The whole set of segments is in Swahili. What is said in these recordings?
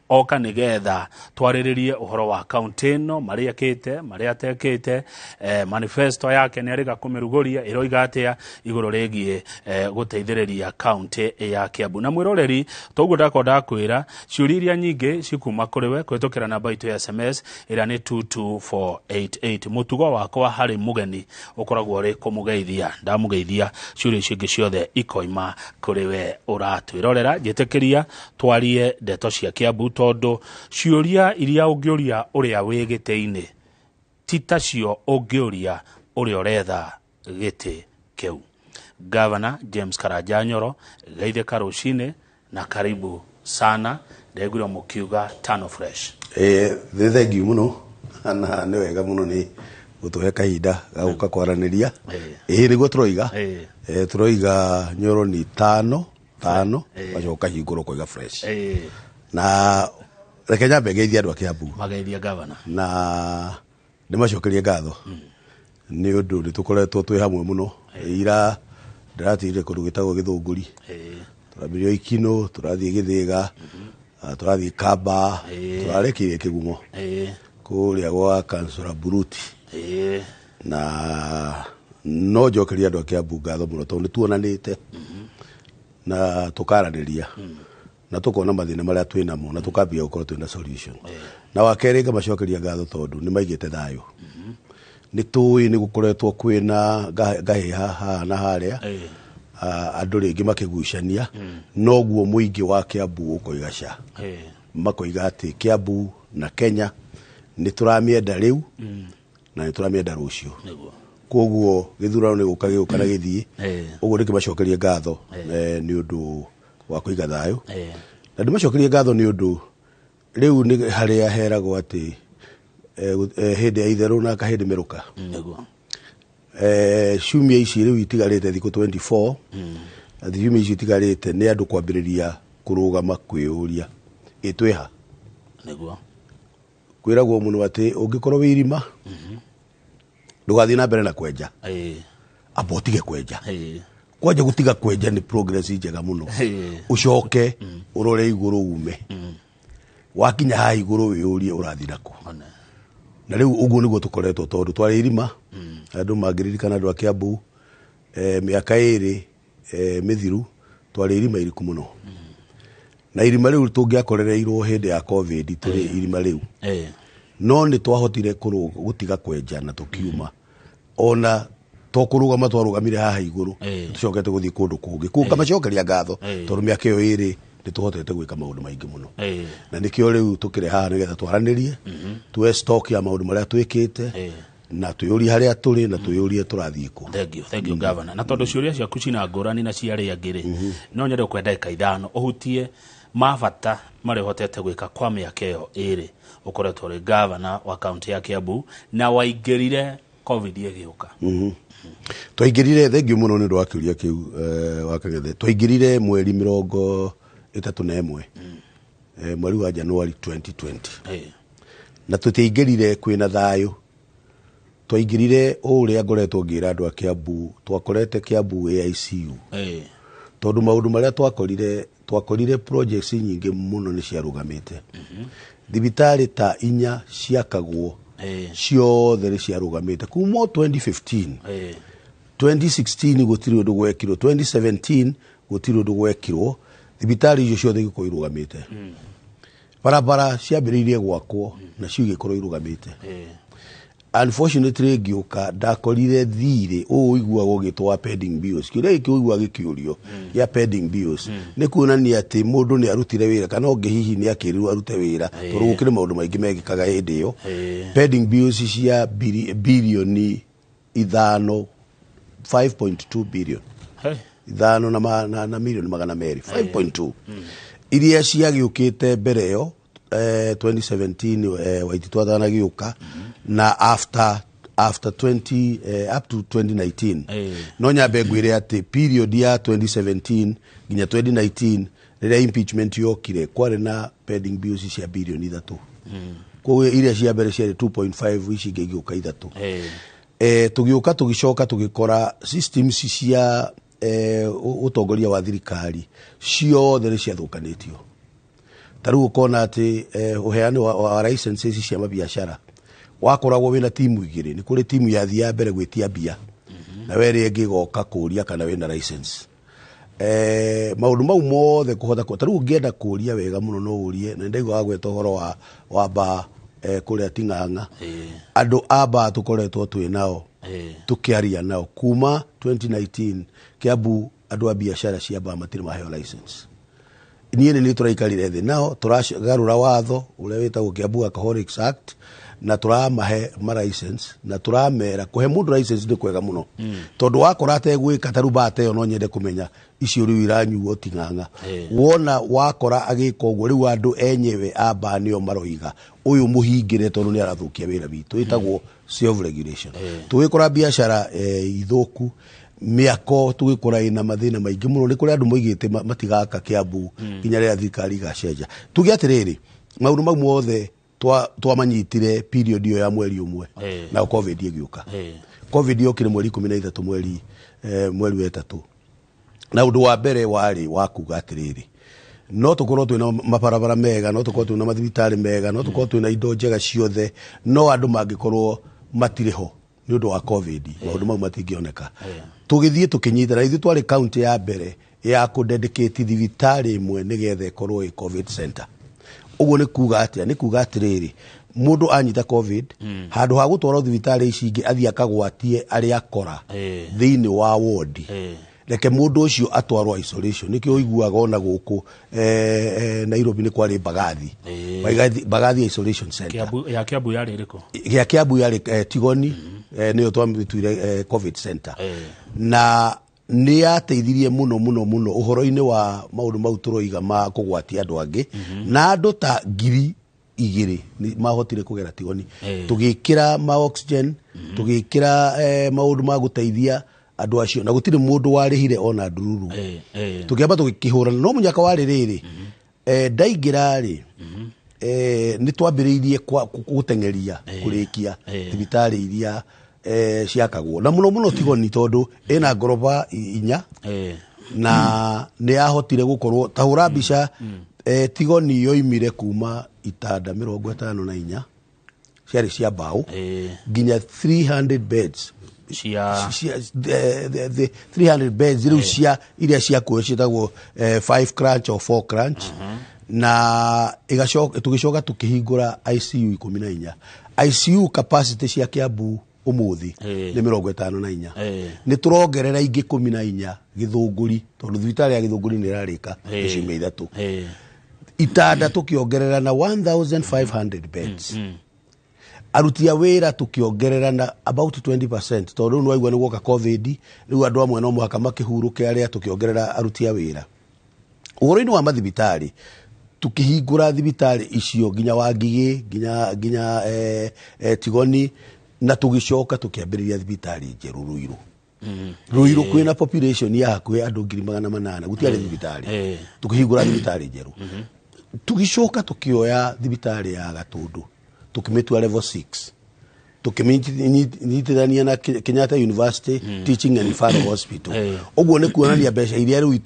oka nigetha twariririe uhoro wa county no maria kite maria tekite manifesto yake ni ariga kumiruguria iroiga atia iguru regie guteithiriria county ya Kiambu na mwiroreri toguo ndakonda kwira ciuriria nyingi cikuma kuriwe kwitukira namba itu ya SMS ira ni 22488 mutugo wakwa hari mugeni ukoragwo ri kumugeithia ndamugeithia ciuria cingi ciothe ikoima kuriwe uratwirorera njitikiria twarie ndeto cia Kiambu tondu ciuria iria ungiuria uria wigite-ini titacio ungiuria uria uretha giti kiu. Governor James Karanja Nyoro geithia karucine na karibu sana ndegwira mukiuga tano fresh. Thank you muno na ni wega muno ni gutuhe kahinda ga guka kwaraniria niguo turoiga Nyoro ni tano bacoka hinguro koiga fresh na reke nyambe ngeithia andu a Kiambu mageithia governor na ni macokerie ngatho ni undu ni tukoretwo twi hamwe muno ira ndaratire kundu gitagwo Githunguri turambirio Ikino turathie Githiga turathie Kamba turarekirie Kigumo kuria gwa Councillor Buruti na no njokeria andu a Kiambu ngatho muno tondu tuonanite na tukaraniria na tukona mathina maria twinamo na tukambia gukorwo twina solution na wakeringa macokeria ngatho tondu ni maigite thayo ni tui ni gukoretwo kwina gahiha ha na haria andu ringi makigucania noguo muingi wa Kiambu ukoigaca makoiga ati Kiambu na Kenya ni turamienda riu na ni turamienda rucio koguo githurano ni gukagiuka na githii uguo ni kimacokeria ngatho ni undu wa kuiga thayo na ndimacokeria ngatho ni undu riu ni haria heragwo ati hindi ya itheru na kahindi miruka ciumia ici riu itigarite thiku 24 ciumia ici itigarite ni andu kwambiriria kurugama kwiuria itweha niguo kwiragwo muno ati ungikorwo wirima ndugathie na mbere na kwenja abotige kwenja kwaje gutiga kwenja ni progress njega muno ucoke urore iguru ume wakinya ha iguru wiurie urathirako na riu uguo niguo tukoretwo tondu twari irima andu magiririkana andu a Kiambu miaka iri mithiru twari irima iriku muno na irima riu tungiakorereirwo hindi ya covid turi irima riu no ni twahotire gutiga kwenja na tukiuma ona tokurugama twarugamire haha iguru tucokete guthii kundu kungi ku kamacokeria ngatho tondu miaka iyo iri ni tuhotete gwika maundu maingi muno na nikio riu tukire haha nigetha twaranirie tuwe stock ya maundu maria twikite na tuyurie haria turi na tuyurie turathii ku. Thank you governor na tondu ciuria ciaku cina ngurani na ciari angiri no nyende kwenda ikaithano uhutie mabata mari hotete gwika kwa miaka iyo iri ukoretwo ri governor wa county ya Kiambu na waingirire covid igiuka twaingirire thengi muno ni ndu wa kiuria kiu wakagethe twaingirire mweri 31 mweri wa January 2020 na tutiingirire kwina thayo twaingirire uria ngoretwo ngira andu a Kiambu twakorete Kiambu AICU tondu maundu maria twakorire projects nyingi muno ni ciarugamite thibitari ta inya ciakagwo ciothe ni ciarugamite kuma 2015 2016 gutiri undu gwekirwo 2017 gutiri undu gwekirwo thibitari icio ciothe igiko irugamite barabara ciambiriirie gwakwo na cio igikorwo irugamite unfortunately giuka ndakorire thire igwagwo gitwa pending bills kiria igwa gikiurio ya pending bills ni kuonania ati mundu ni arutire wira kana onge hihi ni akirirwo arute wira turugukire maundu maingi megikaga hindi iyo pending bills cia bilioni 5.2 billion ithano na milioni magana meri 5.2 iria ciagiukite mbere yo 2017 waititu athanagiuka na after 20 up to 2019 no nyambe ngwire ati period ya 2017 nginya 2019 riria impeachment yokire kwari na pending bills cia bilioni 3 kwa iria cia mbere cia 2.5 ici ngiuka 3 tugiuka tugicoka tugikora systems cia utongoria wa thirikari ciothe ni ciathukanitio taru kona ati uheani wa licenses cia mabiashara wakoragwo wina timu igiri ni kuri timu ya thia mbere gwitia bia na weri engi goka kuria kana wina license maundu mau mothe kuhota ko taru ngienda kuria wega muno no urie na ndaigo gweta horo wa ba kuria Ting'ang'a andu aba tukoretwo twi nao tukiaria nao kuma 2019 Kiambu andu a biashara cia ba matiri maheo license niĩ nĩ turaikarire thĩ nao turagarũra watho uria witagwo Kiambu Alcoholics Act na turamahe ma license na turamera kuhe mundu license ni kwega muno tondu wakora ategwika taru bate yo no nyende kumenya icio riu iranyuo Ting'ang'a wona wakora agika uguo riu andu enyewe aba nio maroiga uyu muhingire tondu ni arathukia wira witu itagwo self regulation tugikora biashara ithuku miako tugikora ina mathina maingi muno ni kuri andu moigite matigaka Kiambu kinya ria thirikari gacenja tugi atiriri maundu mau mothe twamanyitire period iyo ya mweri umwe na covid igiuka covid yokire mweri 13 mweri wetatu na undu wa mbere wari wakuga atiriri no tukorwo twina mabarabara mega no tukorwo twina mathibitari mega no tukorwo twina indo njega ciothe no andu mangikorwo matiriho ni undu wa covid maundu mau matingioneka tugithie tukinyita na ithu twari county ya mbere ya ku dedicate thibitari imwe nigethe ikorwo i covid center uguo ni kuga atia ni kuga atiriri mundu anyita covid handu ha gutwara thibitari ici ingi athii akagwatie ari akora thiini wa ward reke mundu ucio atwarwo isolation nikio uiguaga ona guku Nairobi ni kwari Bagathi isolation center Kiambu yari riko ya Kiambu yari Tigoni niyo twamituire covid center na ni ateithirie muno uhoro-ini wa maundu mau turoiga ma kugwatia andu angi na andu ta 2,000 ni mahotire kugera Tigoni tugikira ma oxygen tugikira maundu ma guteithia andu acio na gutire mundu warihire ona ndururu tukiamba tugikihura no munyaka wari riri ndaingirari ni twambiriirie gutengeria kurikia thibitari iria ciakagwo na muno Tigoni tondu ina ngoroba 4 na ni ahotire gukorwo tahura mbica Tigoni yoimire kuma itanda 54 ciari cia mbao nginya 300 beds the 300 beds riu cia iria cia kuo cietagwo 5 crunch or 4 crunch na igacoka tugicoka tukihingura ICU 14 ICU capacity cia Kiambu umuthi ni 54 ni turongerera ingi 14 Githunguri tondu thibitari ya Githunguri ni rarika icime ithatu itanda tukiongerera na 1500 beds arutia wira tukiongerera na about 20% tondu no aigua ni gwoka covid riu andu amwe no muhaka makihuruke aria tukiongerera arutia wira uhoro-ini wa mathibitari tukihingura thibitari icio nginya Wangigi nginya Tigoni na tugicoka tukiambiriria thibitari njeru Ruiru kwina population ya hakuhe andu 800 gutiari thibitari tukihingura thibitari njeru tugicoka tukioya thibitari ya Gatundu tukimetua level 6 tukimitithania na Kenyatta University Teaching and Referral Hospital uguo ni kuonania mbeca iria riu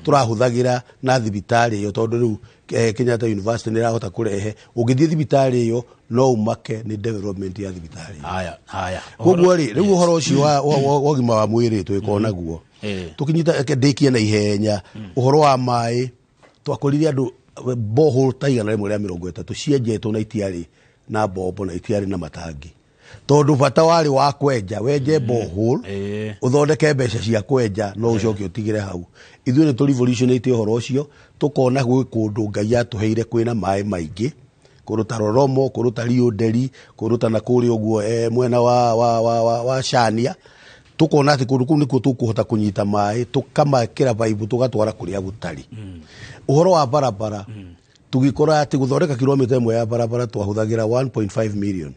turahuthagira na thibitari iyo tondu riu Kenyatta University ni rahota kurehe ungithie thibitari iyo no umake ni development ya thibitari haya uguo riu uhoro ucio wa gima wa mwiri twikona guo tukinyita ndekie na ihenya uhoro wa mai twakuririe andu borehole taigana rimwe ria 30 cienjetwo na itiari na bombo na itiari na matangi tondu bata wari wa kwenja wenje borehole uthondeke mbeca cia kwenja no ucoke utigire hau ithuĩ ni tu revolutionate uhoro ucio tukona gwi kundu Ngai atuheire kwina mai maingi kuruta Roromo kuruta Rionderi kuruta na kuri uguo mwena wa Shania tukona ati kundu kuu nikuo tukuhota kunyita mai tukamakira baibu tugatwara kuria gutari uhoro wa barabara tugikora ati guthondeka kilomita imwe ya barabara twahuthagira 1.5 million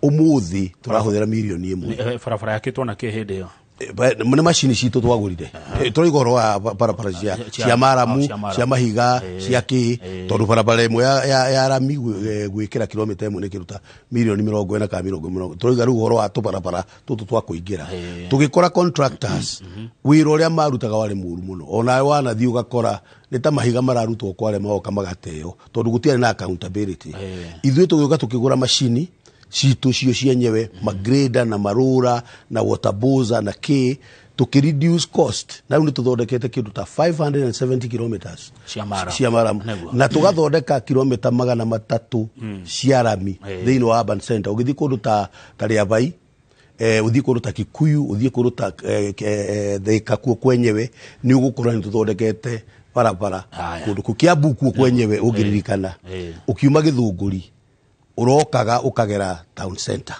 umuthi turahuthira million imwe barabara yakitwo na kihindi yo nä macini citå twagårire tå igå wa barabara cia maramu cia mahiga cia kä tondå barabara ä mwe ya rami gwä kä ra kilomita ä mwe nä kä ruta milioni 40 kana 50 tå raiga rä u å horo wa tå barabara tå tå twa kå ingä ra tå gä kora wä ra å rä a marutaga warä må ru må no onawe wanathiä å gakora nä ta mahiga mararutwo kware magoka magateo tondå gå tiarä na accountability ithuä tå gä å ka tå kä gå ra macini citå cio cienyewe magrada na marura na waterboza na kä tå reduce cost na rä u nä tå thondekete kä ndå ta 570 kilometers cia maramu na tå gathondeka kilomita 300 cia rami thä inä wa urban center å gä thiä kå ndå ta rä abai å thiä kå ndå ta Kikuyu å thiä kå ndå ta Thika kuo kwenyewe nä å gå kora nä tå thondekete barabara kå ndå kå Kiambu kuo kwenyewe å ngä ririkana å kiuma gä thå ngå ri urokaga ukagera town center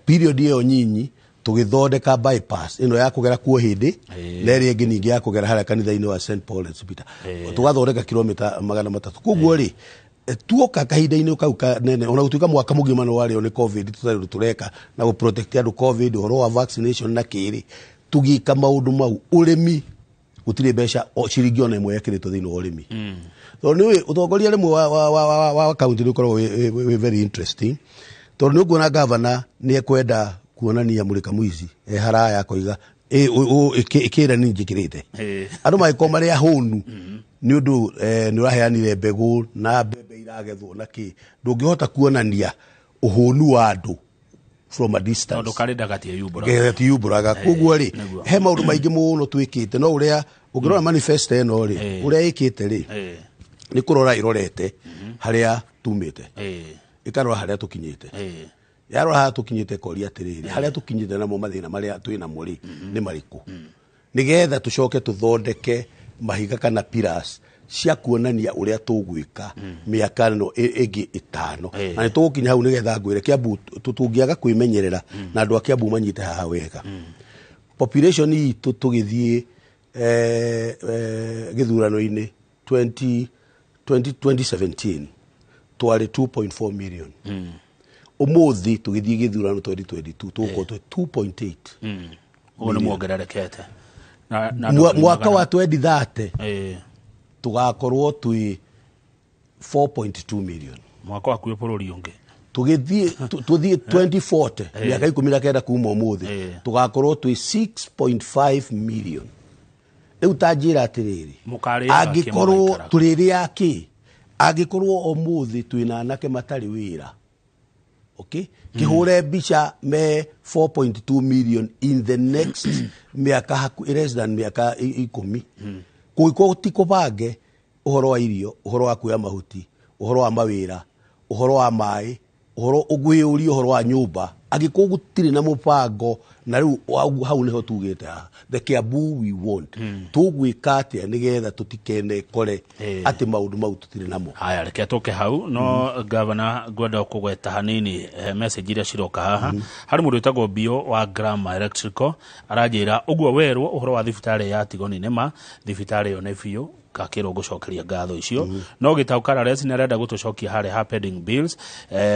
period iyo nyinyi tugithondeka bypass ino ya kugera kuo hindi na ri ingi ningi ya kugera haria kanitha-ini wa St Paul Hospital tugathondeka kilomita 300 koguo ri tuoka kahinda-ini kau kanene ona gutuika mwaka mugima no wario ni covid tutari tureka na go protect andu covid horo wa vaccination na kiri tugika maundu mau urimi gutire mbeca ciringi ona imwe yakiritwo thiini wa urimi so ni utongoria rimwe wa county ni ukorwo we very interesting tondu ni nguona governor ni ekwenda kuonania mulika muici haraya koiga ikira ni njikirite andu maiko mari ahunu ni undu ni uraheanire mbegu na mbembe iragethwo na ki ndungihota kuonania uhunu wa andu from a distance tondu karenda gatie yuburaga koguo ri he maundu maingi muno twikite no uria ungirora manifesto eno ri uria ikite ri ni kurora irorete haria tumite ikarora haria tukinyite yarora haria tukinyite koria atiriri haria tukinyite namo mathina maria twina muri ni mariku nigetha tucoke tuthondeke mahiga kana pillars cia kuonania uria tugwika miaka no igi 5 na nitugukinya hau nigetha ngwire Kiambu tutungiaga kwimenyerera na andu a Kiambu manyite haha wega population itu tugithie githurano-ini 2017 twari 2.4 million umuthi tugithie githurano 2022 tuko 2.8 ona muongererekete mwaka wa 2030 tugakorwo twi 4.2 million mwaka wa kuyo bururi ungi tuthie 2040 miaka 19 kuma umuthi tugakorwo twi 6.5 million riu tanjira atiriri angikorwo turiri yaki angikorwo umuthi twina anake matari wira okay kihure bicha me 4.2 million in the next miaka less than miaka 10 kuiko tikubange uhoro wa irio uhoro wa kuya mahuti uhoro wa mawira uhoro wa mai uhoro ugwiyuri uhoro wa nyumba agikugutiri na mupango na riu hau niho tugite the Kiambu we want tugwika atia nigetha tutikene kore ati maundu mau tutiri namo haya reke tuke hau no governor gwenda kugweta hanini message ira ciroka haha hari mundu witagwo Bio wa Grama Electrical aranjira uguo werwo uhoro wa thibitari ya Tigoni nema thibitari yo nefiyo kakiro gucokeria ngatho icio no gitaukara resi na renda gutucokia hare pending bills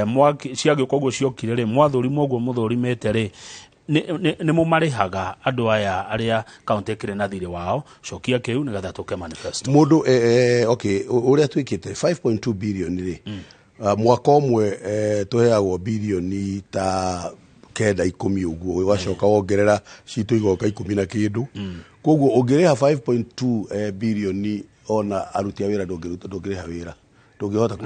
mwaki ciagio koguo ciokire ri mwathuri moguo muthurimete ri ni mumarihaga andu aya aria county kire na thiri wao cokia kiu ni gatha tuke manifesto mundu okay uria twikite 5.2 billion ri mwaka omwe tuheagwo bilioni ta kenda 10 uguo wacoka wongerera citu igoka 10 na kindu koguo ungireha 5.2 bilioni ona aruti a wira ndungireha wira ndungihota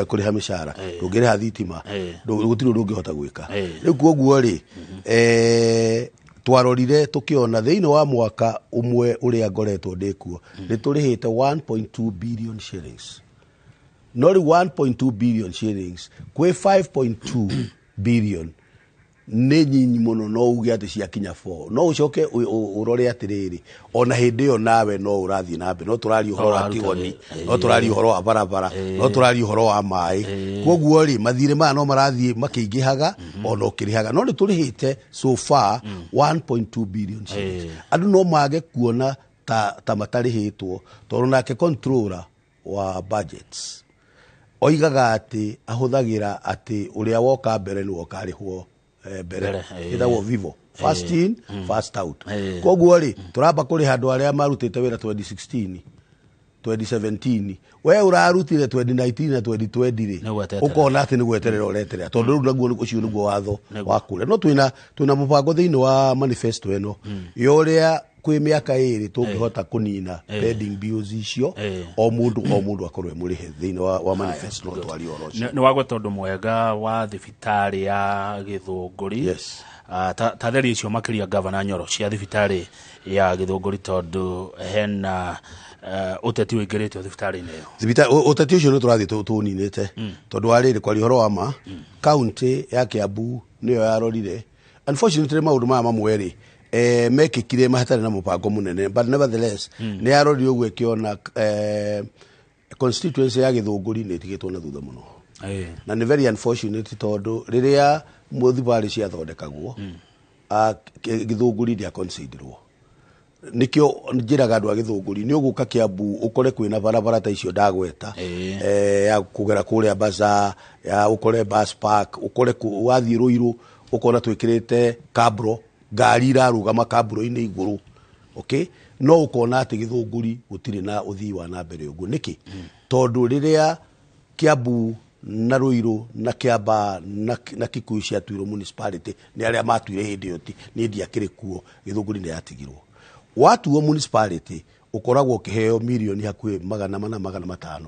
kuriha mishara ndungireha thitima gutiri ndungihota gwika riu koguo ri twarorire tukiona thiini wa mwaka umwe uria ngoretwo ndikuo ni turihite 1.2 billion shillings no ri 1.2 billion shillings kwi 5.2 billion ni nyinyi muno no uge ati ciakinya 4 no ucoke urore atiriri ona hindi yo nawe no urathie nambe no turari uhoro wa Tigoni no turari uhoro wa barabara no turari uhoro wa mai koguo ri mathire ma no marathie makiingihaga ona ukirihaga no ni turihite so far 1.2 billion shillings andu no mage kuona ta matarihitwo tondu nake controller wa budgets oigaga ati ahuthagira ati uria woka mbere ni wokarihwo mbere ithagwo vivo first in first out koguo ri turamba kuri handu aria marutite wira 2016 2017 we urarutire 2019 na 2020 ri ukona ati ni gweterera ureterera tondu riu naguo ucio niguo watho wa kure no twina mubango thiini wa manifesto eno yoria kwi miaka iri tungihota kunina pending bills icio o mundu akorwe murihe thiini wa manifesto no twari orocio ni wagwe tondu mwega wa thibitari ya Githunguri yes tatheri icio makiria governor Nyoro cia thibitari ya Githunguri tondu hena uteti wingirite thibitari ino thibitari uteti ucio no turathi tuninite tondu ariri kwari horo wa ma county ya Kiambu niyo yarorire unfortunately maundu maya mamweri mekikire mahatari na mupango munene but nevertheless ni yarorire uguo kiona constituency ya Githunguri ni tigitwo na thutha muno na ni very unfortunate tondu riria muthibari cia thondekagwo Githunguri dia considerwo nikio njiraga andu a Githunguri ni uguka Kiambu ukore kwina barabara ta icio ndagweta ya kugera kuria Baza ya ukore bus park ukore wathi Ruiru ukona twikirite kabro ngari irarugama kabro-ini iguru okay no ukona ati Githunguri gutire na uthii wa na mbere uguo niki tondu riria Kiambu na Ruiru na Kiamba na Kikuyu cia tuiro municipality ni aria matuire hindi yoti ni ndiakire kuo Githunguri ni yatigirwo watu wa municipality ukoragwo kiheo milioni hakuhi 400-500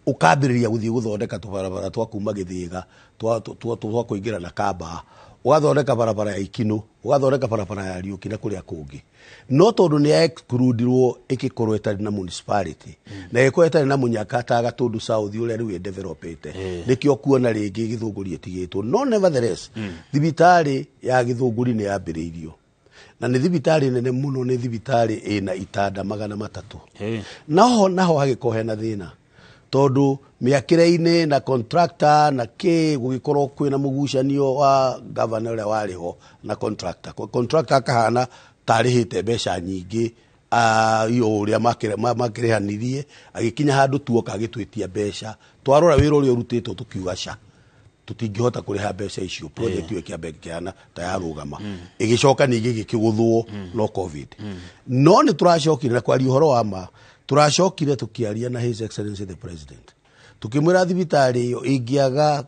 ukambiriria guthii guthondeka tubarabara twa kuma Githiga twa kuingira na Kamba ugathondeka barabara ya Ikino ugathondeka barabara ya Riuki na kuria kungi no tondu ni excludirwo ikikorwo etari na municipality na iko etari na Munyaka ta Gatundu South uria riu developete nikio kuona ringi Githunguri etigitwo no nevertheless thibitari ya Githunguri ni yambiriirio na ni thibitari nene muno ni thibitari ina itanda 300 naho hagikohe na thina tondu miakire-ini na contractor na ki gugikorwo kwina mugucanio wa governor uria wariho na contractor akahana tarihite mbeca nyingi iyo uria makirehanirie agikinya handu tuoka agitwitia mbeca twarora wira uria urutitwo tukiuga ca tutingihota kuriha mbeca icio project iyo kiambe kiana tayarugama igicoka ningi gikiguthwo no covid no ni turacokire na kwari uhoro wa ma turacokire tukiaria na His Excellency the President tukimwira thibitari iyo ingiaga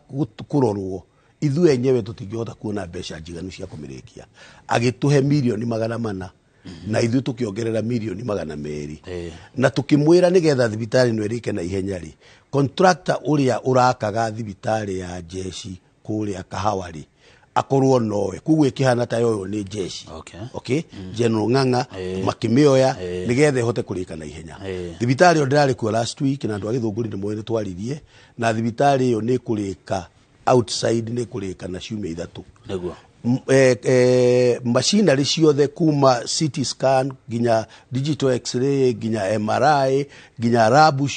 kurorwo ithu enyewe tutingihota kuona mbeca njiganu cia kumirikia agituhe milioni 400 na ithu tukiongerera milioni 200 na tukimwira nigetha thibitari no erike na ihenya ri contractor uria urakaga thibitari ya jeshi kuria Kahawari akorwo nowe kugwe kihana ta yoyo ni jeshi okay General Ng'ang'a makimioya nigethe hote kurika na ihenya thibitari yo ndirari ku last week na andu a Githunguri ni mwene twaririe na thibitari yo ni kurika outside ni kurika na ciumia 3 neguo machinery ciothe kuma CT scan ginya digital x-ray ginya MRI ginya lab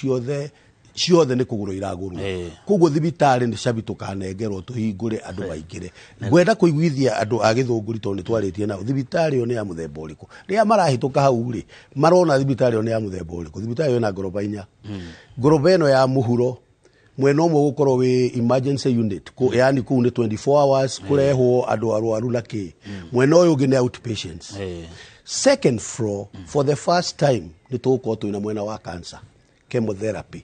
ciothe ni kuguro iraguru kuguo thibitari ni cabitukanengerwo tuhingure andu baingire gwenda kuiguithia andu a Githunguri tondu twaritie nao thibitari yo ni ya muthemba uriku ria marahituka hau ri marona thibitari yo ni ya muthemba uriku thibitari yo na ngoroba 4 ngoroba eno ya muhuro mwena umwe gukorwo wi emergency unit yani ku ni 24 hours kurehwo andu arwaru laki mwena uyu ungi ni outpatients second floor for the first time ni tuko twina mwena wa cancer chemotherapy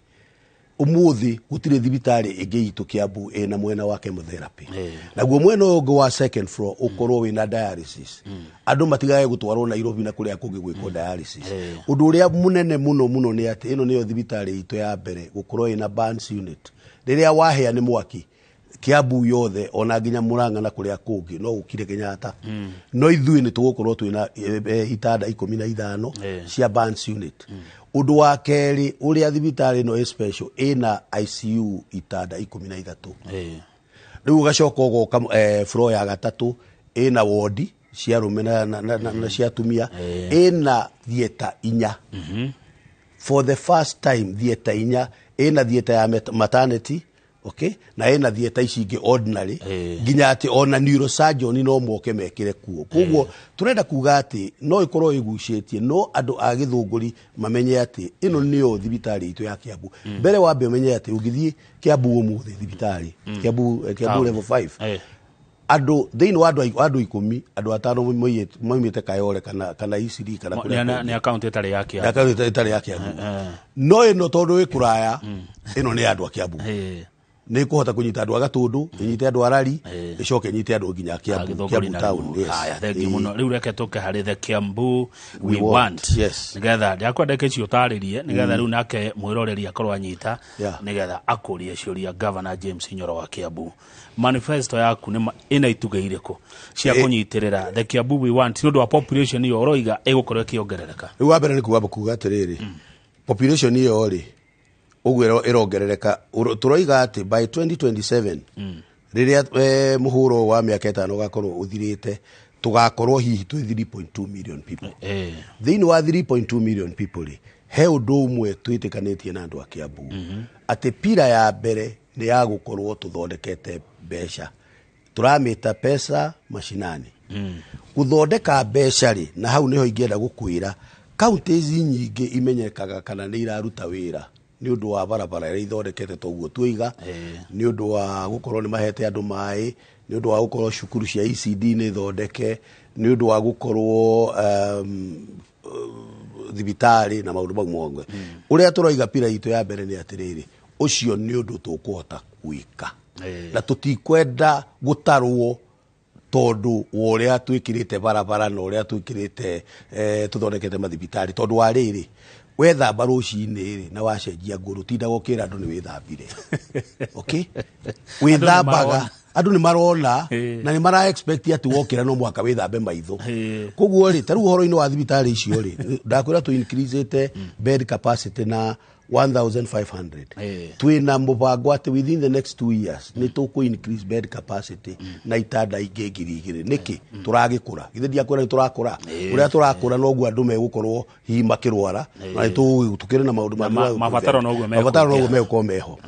umuthi gutire thibitari ingi itu Kiambu ena mwena wa chemotherapy naguo mwena uyu wa second floor ukorwo wina dialysis andu matigaye gutwarwo Nairobi na kuria kungi gwiko dialysis undu uria munene muno ni ati ino niyo thibitari itu ya mbere gukorwo ina burns unit riria wahea ni mwaki Kiambu yothe ona nginya Murang'a na kuria kungi no ukire Kenyatta no ithui ni tugukorwo twina itanda 15 cia burns unit undu wa keri uria thibitari no special ina ICU itanda 13 riu gacoka goka floor ya gatatu ina ward cia rume na cia tumia ina theater 4 for the first time theater 4 ina theater ya maternity okay na ena theater icingi ordinary ginya ati ona neurosurgeon no moke mekire kuo kuguo turenda kuga ati no ikorwo igucitie no andu a Githunguri mamenye ati ino niyo thibitari itu ya Kiambu mbere wambe umenye ati ugithie Kiambu umuthi thibitari Kiambu level 5 andu thiini wa andu 10 andu 5 moimite Kayole kana Isiri kana kuria ni account itari ya Kiambu itari ya Kiambu no ino tondu wi kuraya ino ni andu a Kiambu ni kuhota kunyita andu a Gatundu inyite andu a Rari icoke inyite andu nginya Kiambu town. Aya thengi muno riu reke tuke hari the Kiambu we want nigetha ndiakwenda ke cio taririe nigetha riu nake mwiroreri akorwa anyita nigetha akurie ciuria Governor James Nyoro wa Kiambu. Manifesto yaku ni ina itugeire ko cia kunyitirira the Kiambu we want ndu wa population yo oroiga egukorwa kiongerereka. Riu wa mbere ni kuga atiriri population yo ri ugwero irongerereka turoiga ati by 2027 riria muhuro wa miaka 5 gakorwo uthirite tugakorwo hihi twi 3.2 million people thiini wa 3.2 million people he undu umwe twitikanĩtie na andu a Kiambu ati pira ya mbere ni ya gukorwo tuthondekete mbeca turamita pesa mashinani guthondeka mbeca ri na hau niho ingienda gukwira counties nyingi imenyekaga kana ni iraruta wira ni undu wa barabara ira ithondekete toguo twiga ni undu wa gukorwo ni mahete andu mai ni undu wa gukorwo cukuru cia ECD ni thondeke ni undu wa gukorwo thibitari na maundu mau mongwe uria turoiga pira itu ya mbere ni atiriri ucio ni undu tukuhota gwika na tutikwenda gutarwo tondu uria twikirite barabara na uria twikirite tuthondekete mathibitari tondu wa riri wethamba rucini na wacenjia nguru tinda gukira andu ni withambire okay withambaga andu ni marona na ni mara expect ati wokira no mwaka withambe maitho koguo ri taru horo-ini wa thibitari icio ri ndakwira tu increase bed capacity na 1500 twina mubango ati within the next 2 years ni tuku increase bed capacity na itanda ingi ngiri niki turagikura githe ndiakwira turakura uria turakura noguo andu megukorwo hi makirwara na tukire na maundu mabataro noguo meko meho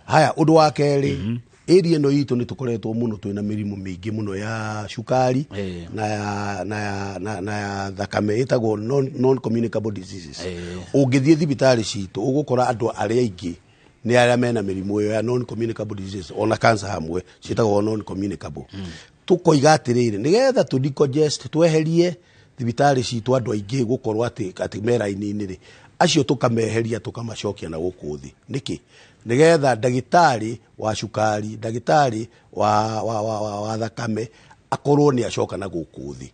haya undu wa keri area no itu ni tukoretwo muno twina mirimu mingi muno ya shukari na ya thakame itagwo non communicable diseases ungithie thibitari citu ugukora andu aria ingi ni aria mena mirimu ya non communicable diseases ona cancer hamwe citagwo non communicable tukoiga atiriri nigetha tu decongest tweherie thibitari citu andu aingi gukorwo ati mera-ini ri acio tukameheria tukamacokia na gukuthi niki nigetha ndagitari wa shukari ndagitari wa thakame akorwo ni acoka na gukuthi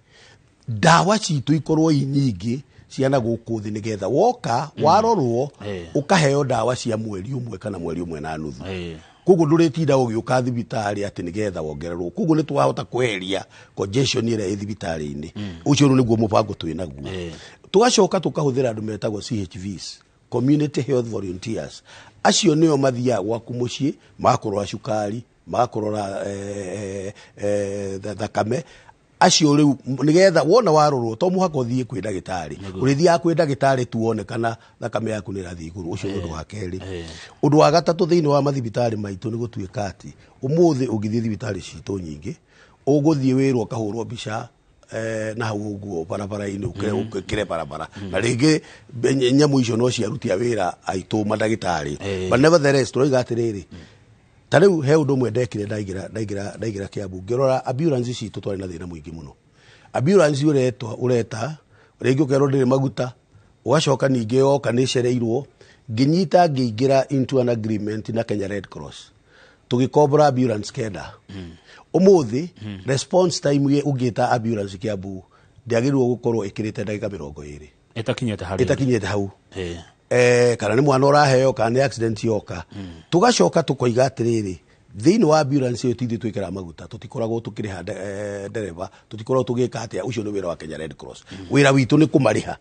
dawa citu ikorwo inyingi ciana gukuthi nigetha woka warorwo ukaheo dawa cia mweri umwe kana mweri umwe na nuthu kugu nduritinda ugiuka thibitari ati nigetha wongererwo kugu ni twahota kweheria congestion ire thibitari-ini ucio niguo mubango twinaguo tugacoka tukahuthira andu metagwo CHVs community health volunteers acio nio mathia gwaku mucii makorora shukari makorora thakame acio riu nigetha wona warorwo to muhaka uthie kwi ndagitari urithia kwi ndagitari tuone kana thakame yaku ni rathi iguru ucio ndu wa keri undu wa gatatu thiini wa mathibitari maitu ni gutuika ati umuthi ungithie thibitari citu nyingi uguthie wirwo kahurwo bica na hau uguo barabara-ini ukire barabara na ringi nyamu icio no ciarutia wira aitu mandagitari but nevertheless turoiga atiriri tariu he undu mwe ndekire ndaigira Kiambu ngirora ambulance citu twari na thina mwingi muno ambulance ureta ringi ukerwo ndiri maguta ugacoka ningi yoka ni cereirwo nginyita ngiingira into an agreement na Kenya Red Cross tugikobra ambulance kenda umuthi response time ye ugita ambulance Kiambu ndiagirwo gukorwo ikirite ndagika 20 itakinyete hau kana ni mwana uraheo kana ni accident yoka tugacoka tukoiga atiriri thiini wa ambulance yo tithii twikira maguta tutikoragwo tukiriha dereva tutikoragwo tugika atia ucio ni wira wa Kenya Red Cross wira witu ni kumariha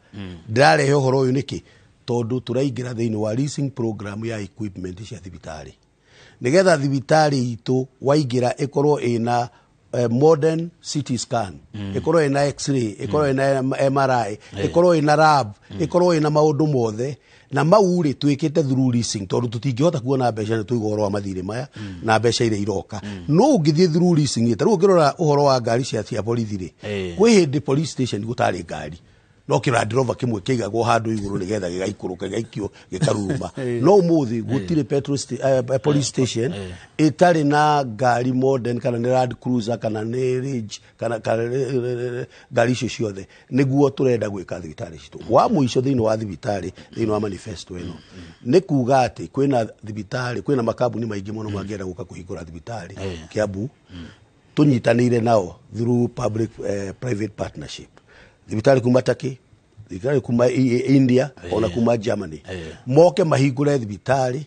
ndirarehe uhoro uyu niki tondu turaingira thiini wa leasing program ya equipment cia thibitari nigetha thibitari itu waingira ikorwo ina modern CT scan ikorwo ina x-ray ikorwo ina MRI ikorwo ina lab ikorwo ina maundu mothe na mauri twikite through leasing tondu tutingihota kuona mbeca ni tuiga uhoro wa mathire maya na mbeca ire iroka no ungithie through leasing ita ru ngirora uhoro wa ngari cia borithi ri kwi hindi police station gutari ngari no Land Rover kimwe kiigagwo handu iguru nigetha gigaikuruka gigaikio gikaruma no muthi gutire police station itari na ngari modern kana ni Land Cruiser kana ni Ridge kana ngari icio ciothe niguo turenda gwika thibitari citu wa muico thiini wa thibitari thiini wa manifesto ino ni kuga ati kwina thibitari kwina makambuni maingi muno mangienda guka kuhingura thibitari Kiambu tunyitanire nao through public private partnership thibitari kuma Turkey thibitari kuma India ona kuma Germany moke mahingure thibitari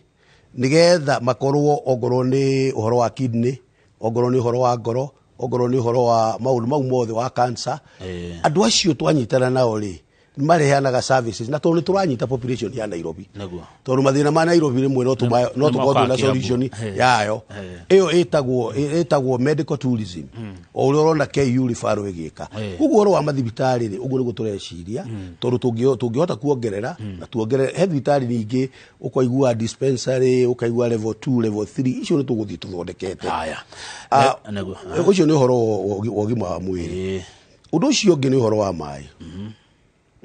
nigetha makorwo ongorwo ni uhoro wa kidney ongorwo ni uhoro wa ngoro ongorwo ni uhoro wa maundu mau mothe wa cancer andu acio twanyitana nao ri mareheanaga services na tondu turanyita population ya Nairobi tondu mathina ma Nairobi rimwe no tukorwo na solution yayo iyo etagwo medical tourism o uri urona KU rifaro igika uguo ro wa mathibitari ri uguo niguo tureciria tondu tungihota kuongerera na tuongerere thibitari ningi ukoigua dispensary ukaigua level 2 level 3 icio ni tuguthii tuthondekete ucio ni uhoro wa ugima wa mwiri undu ucio ungi ni uhoro wa mai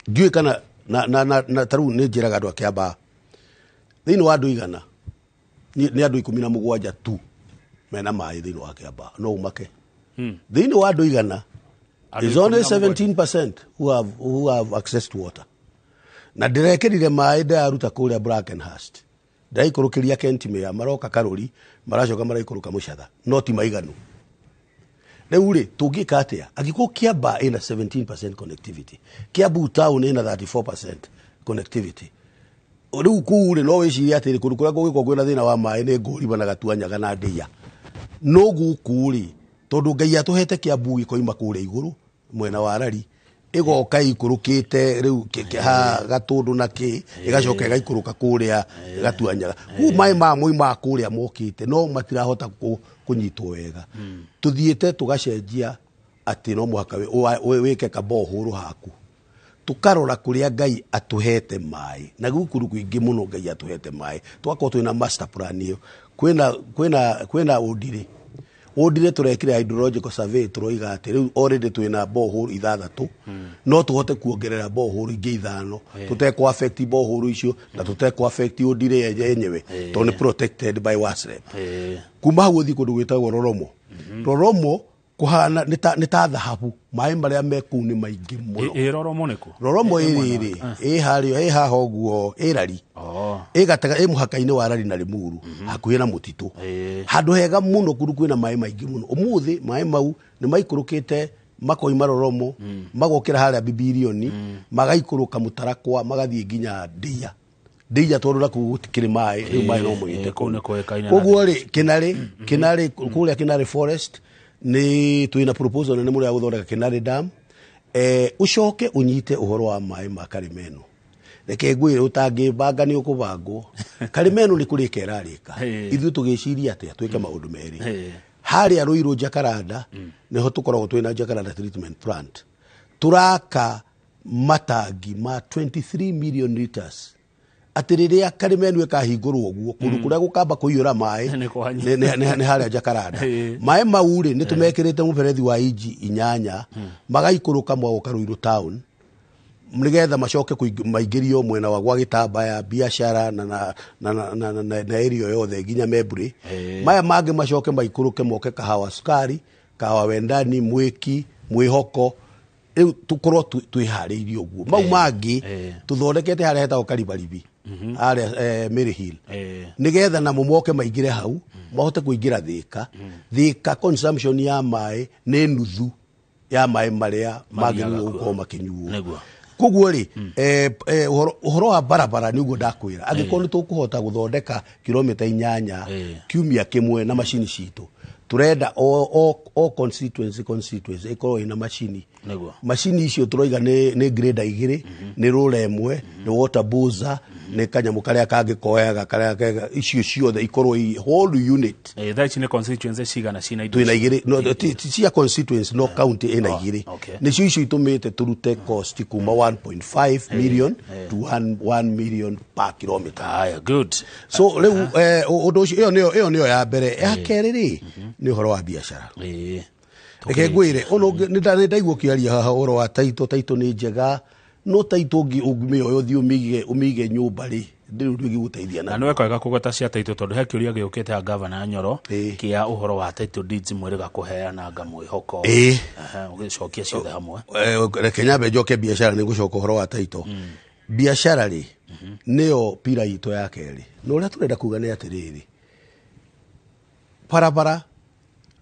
ndiwe kana na taru ni njiraga andu akiamba thiini wa andu igana ni andu 17 tu mena mai thiini wa Kiamba no umake thiini wa andu igana is only 17% who have access to water na ndirekirire mai ndaruta kuria Brackenhurst ndaikurukiria Kentimere maroka Karuri maracoka maraikuruka Muchatha no ti maiganu Rĩu rĩ tungika atia angĩkorwo Kiamba ina 17% connectivity Kiambu town ina 34% connectivity rĩu kure no wĩciria atĩ kũndũ kũrĩa gũgĩkorwo kwĩna thĩna wa maĩ nĩ Ngũriba na Gatuanyaga na Ndĩya no gũkũ rĩ tondu Ngai atũhete Kiambu ikoima kũrĩa igũrũ mwena wa Rari igoka ikurukite riu ha Gatundu na ki igacoka igaikuruka kuria Gatuanyaga ku mai ma moima kuria mokite no matirahota kunyitwo wega tuthiete tugacenjia ati no mwaka weke kabohuru haku tukarora kuria Ngai atuhete mai na gukuru kwingi muno Ngai atuhete mai twako twina master plan iyo kwena Odire turekire hydrological survey turoiga ati riu already twina borehole 6 no tuhote kuongerera borehole ingi 5 tuteko affect borehole icio na tuteko affect Odire yenyewe to ni protected by WASREP kuma hau thi kundu gwitagwo Roromo kuhana ni ta dhahabu mai maria meku ni maingi muno Roromo niku Roromo iri hario haha oguo Rari gataga muhaka-ini wa Rari na Limuru hakuhi na mutitu handu hega muno kundu kwina mai maingi muno umuthi mai mau ni maikurukite makoima Roromo magokira haria Bibilioni magaikuruka Mutarakwa magathie nginya Ndĩya tondu na kugutikire mai no mwite koguo ri Kinare kuria Kinare forest ni twina proposal ni muri ya guthondeka Kinare dam ucoke unyite uhoro wa mai ma Karimeno reke ngwire utangibanga ni ukubangwo Karimeno ni kurika irarika ithu tugiciria ati twike maundu meri haria Ruiru Jacaranda niho tukoragwo twina Jacaranda treatment plant turaka matangi ma 23 million liters atiriria Karimeno ekahingurwo uguo kundu kuria gukamba kuiyura mai ni haria Jacaranda mai mauri ni tumekirite muberethi wa inji 8 magaikuruka mwagoka Ruiru town mnigetha macoke maingirio mwena wa gwa Gitambaya biashara na area yothe nginya Memburi maya mangi macoke maikuruke moke Kahawa Sukari Kahawa Wendani Mwiki Mwihoko tukorwo twihariirie uguo mau mangi tuthondekete haria hetagwo Karibaribi haria Mary Hill nigetha na mumoke maingire hau mahote kuingira Thika consumption ya mai ni nuthu ya mai maria magiru uko makinyuo koguo ri uhoro wa barabara ni uguo ndakwira angikorwo tukuhota guthondeka kilomita 8 kiumia kimwe na machine citu turenda o constituency ikorwo ina machine icio turoiga ni grader 2 ni roller 1 ni water boozer ni kanyamu karia kangikoyaga karia icio ciothe ikorwo i whole unit that ni constituency cigana cina indo twina 2 no tia constituency no county ina 2 ni cio icio itumite turute cost kuma 1.5 million to 1 million per kilometer good so leu undu ucio iyo niyo ya mbere ya keriri ni uhoro wa biashara reke ngwire ono ndaigwo kiaria haha uhoro wa taito ni njega no taito ungime oyo thi umige nyumba ri ndiru ndigi guteithia na nwe kwega kugota cia taito tondu he kiuria giukite ha governor Nyoro kia uhoro wa taito deeds mwiriga kuheana ngamwihoko ugicokia ciothe hamwe Kenya bejoke biashara ni gucoka uhoro wa taito biashara ri nio pira ito yake ri no ria turenda kuga ni atiriri parabara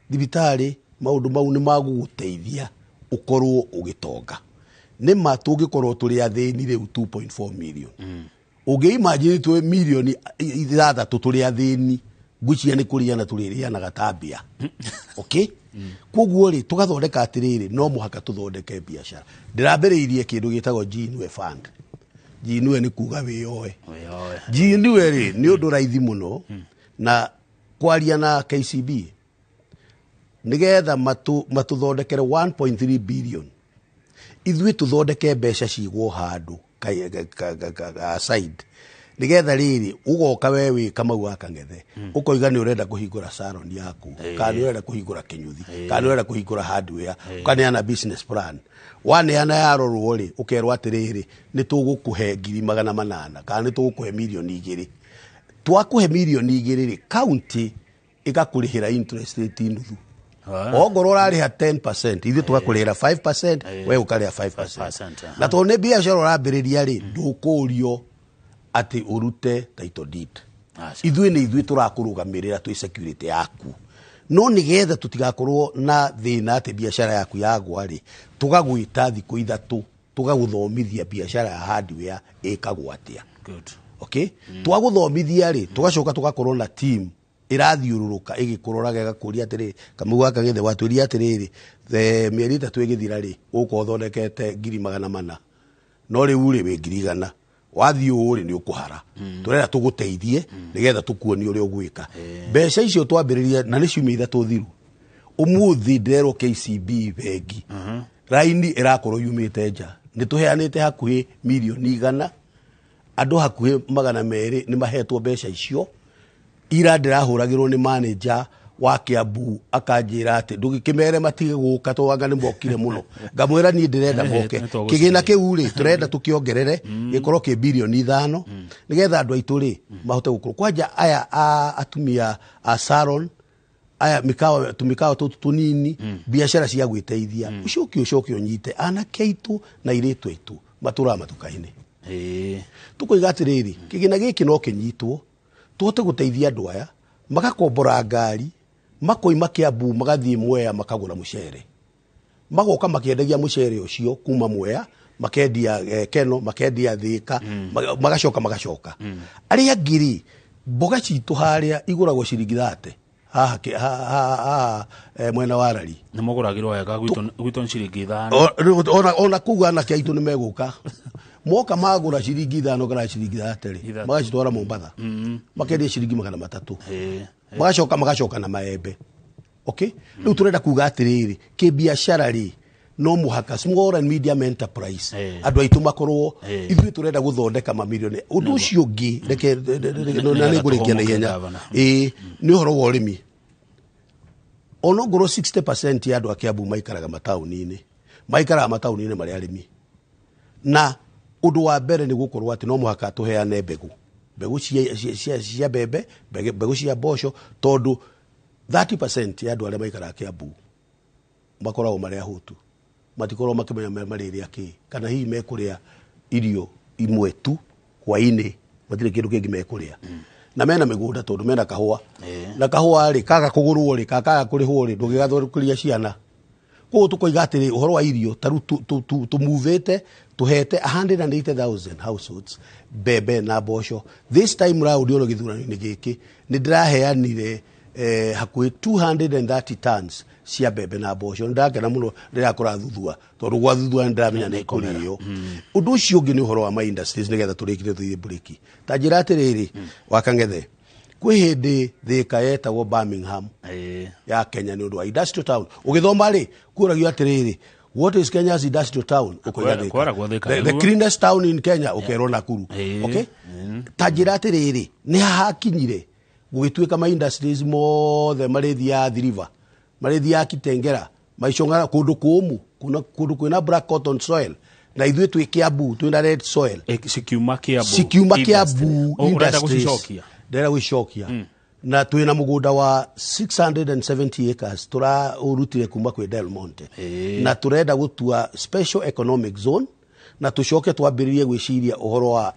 dibitari maundu mau ni maguguteithia ukorwo ugitonga ni matugikorwo turi athini riu 2.4 million uge imagine tu million ithada turi athini gucia ni kuria na turiria na gatambia okay koguo ri tugathondeka atiriri no muhaka tuthondeke biashara ndirambiriirie kindu gitagwo Jinwe Fund. Jinwe ni kuga wiyoe Jinwe ri ni undu raithi muno na kwaria na KCB nigetha matuthondekere 1.3 billion ithui tuthondeke mbeca cigwo handu side nigetha riri ugoka wewe kama waka ngethe ukoiga ni urenda kuhingura salon yaku kana ni urenda kuhingura kinyuthi kana ni urenda kuhingura hardware kana yana business plan wane yana yarorwo ri ukerwa atiriri ni tugukuhe 800,000 kana ni tugukuhe milioni 2 twakuhe milioni 2 ri county igakurihira interest rate nuthu ogoro rari ha 10% ithu tugakurira 5% we ukaria 5% na to ne biashara urambiriria ri ndukurio ati urute title deed ithu ni ithu turakurugamirira tu security yaku no nigetha tutigakorwo na thina ati biashara yaku yagwa ri tugagwita thiku ithatu tugaguthomithia biashara ya hardware ikagwatia good okay twaguthomithia ri tugacoka tugakorwo na team irathiururuka igikuroraga igakuria atiri kamugaka gethe waturia atiriri the mieri 3 igithira ri uko thondekete 800,000 no riu ri 100,000 wathiu ri ni ukuhara turera tuguteithie nigetha tukuoni uri ugwika mbeca icio twambiriria na ni ciumia ithatu thiru umuthi nderwo KCB bengi raini irakorwo yumite nja ni tuheanite hakuhi milioni 100 andu hakuhi 200 ni mahetwo mbeca icio ira ndirahuragirwo ni manager wa Kiambu akanjira ati ndugikimere matige guka twanga ni mbokire muno ngamwira ni ndirenda moke kigina kiu ri turenda tukiongerere gikorwo ki bilioni 5 nigetha andu aitu ri mahote gukuru kwanja aya atumia a salon aya mikao tunini biashara cia gwiteithia ucoki unyite ana keitu na iretu itu matura matukaine tukoiga atiriri kigina giki no kinyitwo tuhote guteithia andu aya magakombora ngari makoima Kiambu magathie Mwea makagura mucere magoka makiendagia mucere ucio kuma Mwea makendia Keno makendia Thika magacoka ari angiri mboga citu haria iguragwo ciringi 30 mwena warari ni muguragirwo wega gwito ciringi 5 ona kuga na kiaitu ni meguka moka magura ciringi 5 kana ciringi 30 magacitwara Mombasa makendia ciringi 300 magacoka na maembe okay riu turenda kuga atiriri ki biashara ri no muhaka small and medium enterprise andu aitu makorwo ithu turenda guthondeka mamilioni undu ucio ngi reke na ni ngurikia na ihenya ni horo wa urimi ono ngoro 60% ya andu a Kiambu maikaraga matauni-ini mari arimi na undu wa mbere ni gukorwo ati no muhaka tuheane mbegu cia bebe mbegu cia mboco tondu 30% ya andu aria maikaraga Kiambu makoragwo mari ahutu matikorwo makimenya marĩrĩa ki kana hihi mekuria irio imwe tu hwaini matire kindu kingi mekuria na mena migunda tondu mena kahua na kahua ri kaga kugurwo ri kaga kurihwo ri ndugigathorukuria ciana ko tukoiga atiri uhoro wa irio taru tumuvete tuhete 180,000 households bebe na mboco this time round yo githurano-ini giki ni ndiraheanire hakuhi 230 tons cia bebe na mboco ndakena muno ndirakora thuthua tondu gwa thuthua ndiramenya ni kurio undu ucio ungi ni uhoro wa my industries nigetha turikire thuire breaki ta njira atiriri wakangethe kwi hindi Thika yetagwo Birmingham ya Kenya ni undu wa industrial town ugithoma ri kuragio atiriri what is Kenya's industrial town the cleanest town in Kenya ukerwo Nakuru okay ta njira atiriri ni hakinyire gugituika my industries mothe marithia Athi River marithia Kitengera maicongara kundu kumu kundu kwina black cotton soil na ithuĩ twĩ Kiambu twĩna red soil sikiuma Kiambu Industries ndĩrenda gũcokia na twĩna mũgũnda wa 670 acres tũraũrutire kuma kwĩ Del Monte na tũrenda gũtua special economic zone na tũcoke twambĩrĩrie gwĩciria ũhoro wa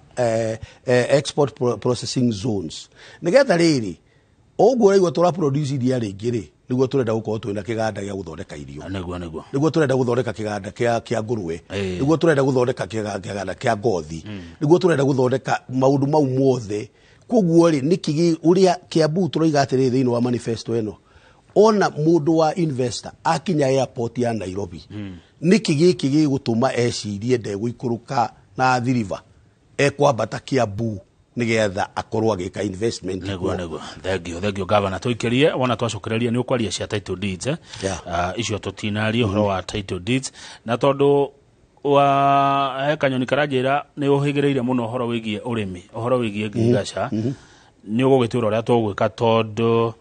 export processing zones nĩgetha rĩrĩ ũguo ũraigua tũra produce iria rĩngĩ rĩ nĩguo tũrenda gũkorwo twĩna kĩganda gĩa gũthondeka irio nĩguo tũrenda gũthondeka kĩganda kĩa ngũrwe nĩguo tũrenda gũthondeka kĩganda kĩa ngothi nĩguo tũrenda gũthondeka maũndũ mau mothe koguo rĩ nĩkĩ ũrĩa Kiambu tũroiga atĩrĩ thĩinĩ wa manifesto ĩno ona mũndũ wa investor akinya airport ya Nairobi nĩkĩ gĩkĩ gĩgũtũma ecirie ndegũikũrũka na Athi River ekwambata Kiambu nĩgetha akorwo agĩka investment nĩguo thank you governor tũikĩrie wona twacokereria nĩ ũkwaria cia title deeds icio tũtinaria ũhoro wa title deeds na tondũ wa Kanyoni Karanjĩra nĩ ũhĩgĩrĩire mũno ũhoro wĩgiĩ ũrĩmi ũhoro wĩgiĩ ngirigaca nĩ ũgũgĩtwĩra ũrĩa tũgwĩka tondũ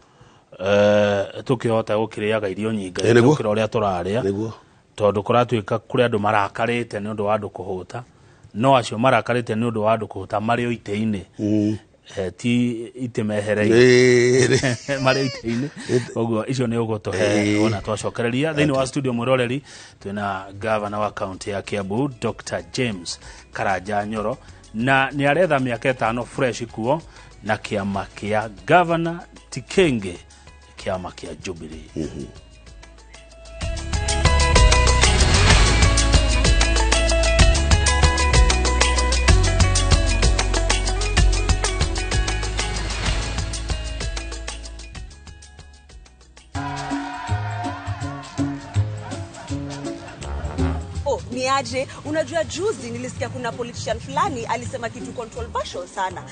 tũkĩhota gũkĩrĩaga irio nyingĩ gũkĩra ũrĩa tũrarĩa tondũ kũratuĩka kũrĩ andũ marakarĩte nĩ ũndũ wa andũ kũhũta no acio marakarĩte nĩ ũndũ wa andũ kũhũta marĩ o itĩ-inĩ ti itĩ mehereire marĩ itĩ-inĩ ũguo icio nĩ ũgũtũhe wona twacokereria thĩinĩ wa studio Mwĩroreri twĩna governor wa county ya Kiambu Dr. James Karanja Nyoro na nĩ aretha mĩaka 5 fresh kuo na kĩama kĩa governor Tikenge kĩama kĩa Jubilee Niaje, unajua juzi nilisikia kuna politician fulani alisema kitu controversial sana.